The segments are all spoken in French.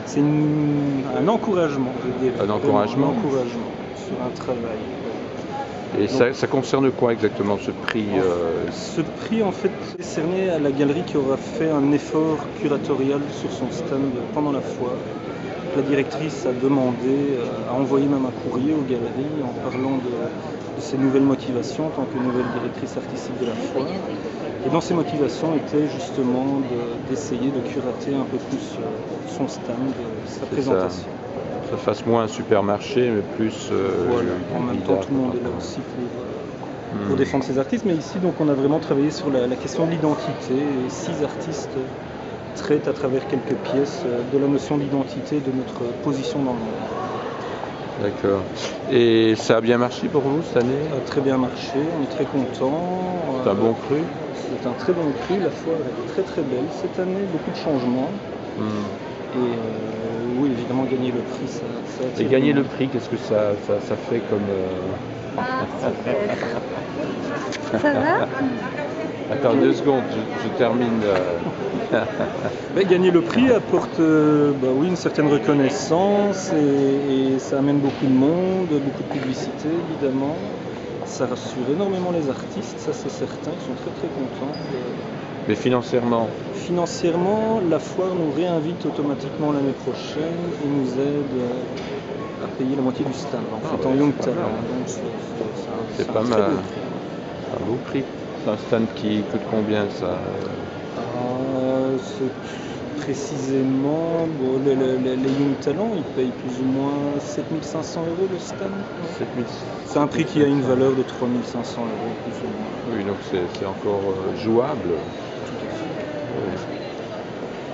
C'est un encouragement, je dirais. Un encouragement. Un encouragement sur un travail. Et ça concerne quoi exactement ce prix Ce prix en fait est décerné à la galerie qui aura fait un effort curatorial sur son stand pendant la foire. La directrice a demandé, a envoyé même un courrier aux galeries en parlant de ses nouvelles motivations en tant que nouvelle directrice artistique de la foire. Et dans ses motivations était justement d'essayer de curater un peu plus son stand, sa présentation. Ça fasse moins un supermarché, mais plus... voilà. En même temps, tout le monde est là aussi pour défendre ses artistes. Mais ici, donc, on a vraiment travaillé sur la question de l'identité. Et 6 artistes traitent à travers quelques pièces de la notion d'identité, de notre position dans le monde. D'accord. Et ça a bien marché pour vous cette année? Ça a très bien marché, on est très contents. C'est un bon cru? C'est un très bon cru, la foire est très très belle cette année, beaucoup de changements. Et oui, évidemment, gagner le prix, ça et gagner le prix, qu'est-ce que ça fait comme... Ça va? Attends 2 secondes, je termine. Gagner le prix apporte oui, une certaine reconnaissance et ça amène beaucoup de monde, beaucoup de publicité évidemment. Ça rassure énormément les artistes, ça c'est certain, ils sont très très contents. Mais financièrement? Financièrement, la foire nous réinvite automatiquement l'année prochaine et nous aide à payer la moitié du stand en Young Talent. Donc c'est pas mal. Un beau prix. C'est un stand qui coûte combien ça? Précisément, les Young Talent, ils payent plus ou moins 7500 € le stand. C'est un prix qui a une valeur de 3500 € plus ou moins. Oui, donc c'est encore jouable. Tout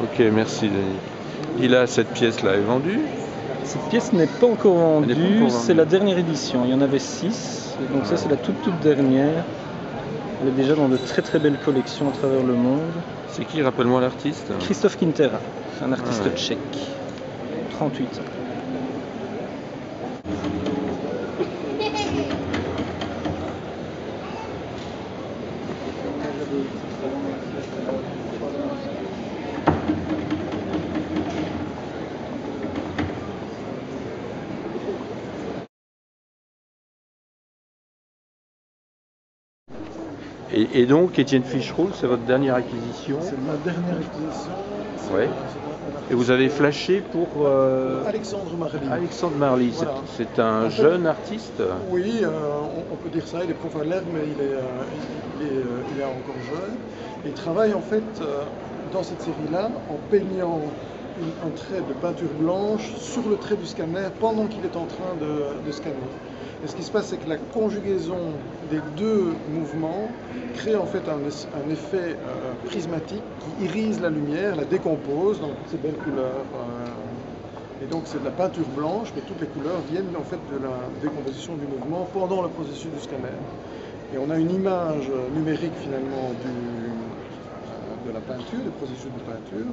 à fait. Ok, merci Denis. Et là, cette pièce-là est vendue? Cette pièce n'est pas encore vendue, c'est la dernière édition. Il y en avait 6, donc ça c'est la toute dernière. Elle est déjà dans de très très belles collections à travers le monde. C'est qui, rappelle-moi l'artiste? Christophe Quintera, un artiste tchèque, 38 ans. Et donc, Étienne Ficheroux, c'est votre dernière acquisition? C'est ma dernière acquisition. Ouais. Et vous avez flashé pour Alexandre Marly. Alexandre Marly, voilà. C'est un jeune artiste? Oui, on peut dire ça. Il est prof à l'ERG, mais il est encore jeune. Il travaille en fait dans cette série-là en peignant un trait de peinture blanche sur le trait du scanner pendant qu'il est en train de scanner. Et ce qui se passe, c'est que la conjugaison des deux mouvements crée en fait un effet prismatique qui irise la lumière, la décompose dans toutes ces belles couleurs. Et donc c'est de la peinture blanche, mais toutes les couleurs viennent en fait de la décomposition du mouvement pendant le processus du scanner. Et on a une image numérique finalement de la peinture, du processus de peinture,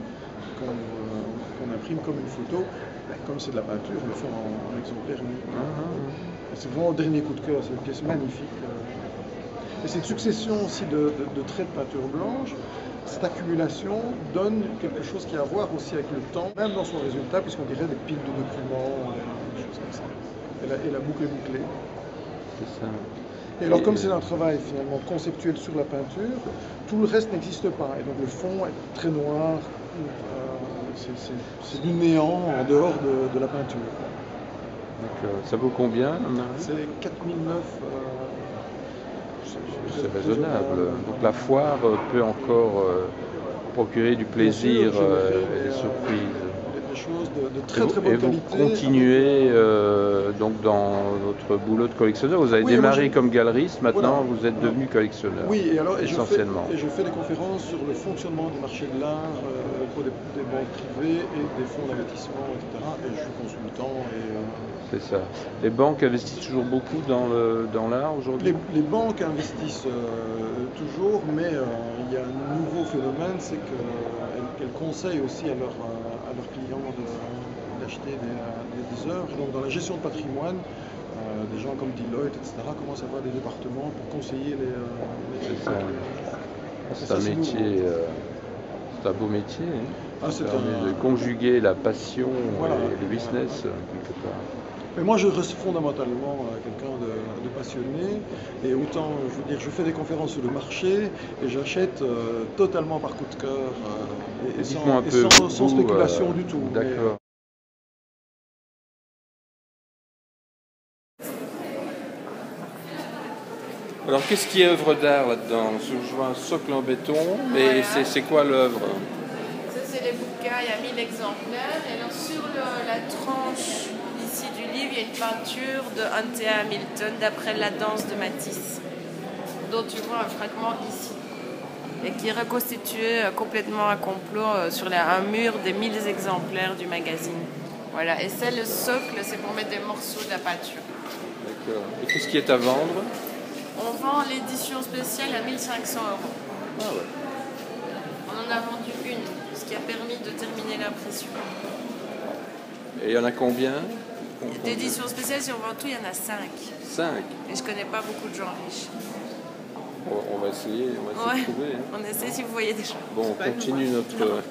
qu'on imprime comme une photo. Comme c'est de la peinture, on le fait en exemplaire unique. C'est vraiment le dernier coup de cœur, c'est une pièce magnifique. Et cette succession aussi de traits de peinture blanche, cette accumulation donne quelque chose qui a à voir aussi avec le temps, même dans son résultat, puisqu'on dirait des piles de documents, des choses comme ça. Et la boucle est bouclée. C'est ça. Et alors comme c'est un travail finalement conceptuel sur la peinture, tout le reste n'existe pas. Et donc le fond est très noir, c'est du néant en dehors de la peinture. Donc, ça vaut combien? C'est 4009. C'est raisonnable. Donc la foire peut encore procurer du plaisir et des surprises. Des choses de très très bonne qualité. Et vous continuez donc dans votre boulot de collectionneur. Vous avez démarré comme galeriste, maintenant vous êtes devenu collectionneur. Oui, et alors essentiellement. Je fais des conférences sur le fonctionnement du marché de l'art pour des banques privées et des fonds d'investissement, etc. Et je suis consultant. C'est ça. Les banques investissent toujours beaucoup dans l'art aujourd'hui? Les banques investissent toujours, mais il y a un nouveau phénomène, c'est qu'elles conseillent aussi à leurs clients d'acheter des œuvres. Donc dans la gestion de patrimoine, des gens comme Deloitte, etc., commencent à avoir des départements pour conseiller les C'est ça. C'est un métier... C'est un beau métier. Hein. Ah, Ça permet de conjuguer la passion Voilà. et le business, quelque part. Mais moi, je reste fondamentalement quelqu'un de passionné. Et autant, je veux dire, je fais des conférences sur le marché et j'achète totalement par coup de cœur et Dites-moi un peu, sans spéculation du tout. Mais, D'accord. Alors, qu'est-ce qui est œuvre d'art là-dedans? Je vois un socle en béton, mais Voilà. c'est quoi l'œuvre? Ça, c'est les bouquins, il y a 1000 exemplaires. Et alors, sur la tranche ici du livre, il y a une peinture de Hunter Hamilton d'après La danse de Matisse, dont tu vois un fragment ici. Et qui est reconstitué complètement à complot sur un mur des 1000 exemplaires du magazine. Voilà, et c'est le socle, c'est pour mettre des morceaux de la peinture. D'accord. Et qu'est-ce qui est à vendre? On vend l'édition spéciale à 1 500 €. Ah ouais. On en a vendu une, ce qui a permis de terminer l'impression. Et il y en a combien? D'édition spéciale, si on vend tout, il y en a 5. 5. Et je connais pas beaucoup de gens riches. On va essayer de trouver. Hein. On essaie si vous voyez des gens. Bon, on continue notre...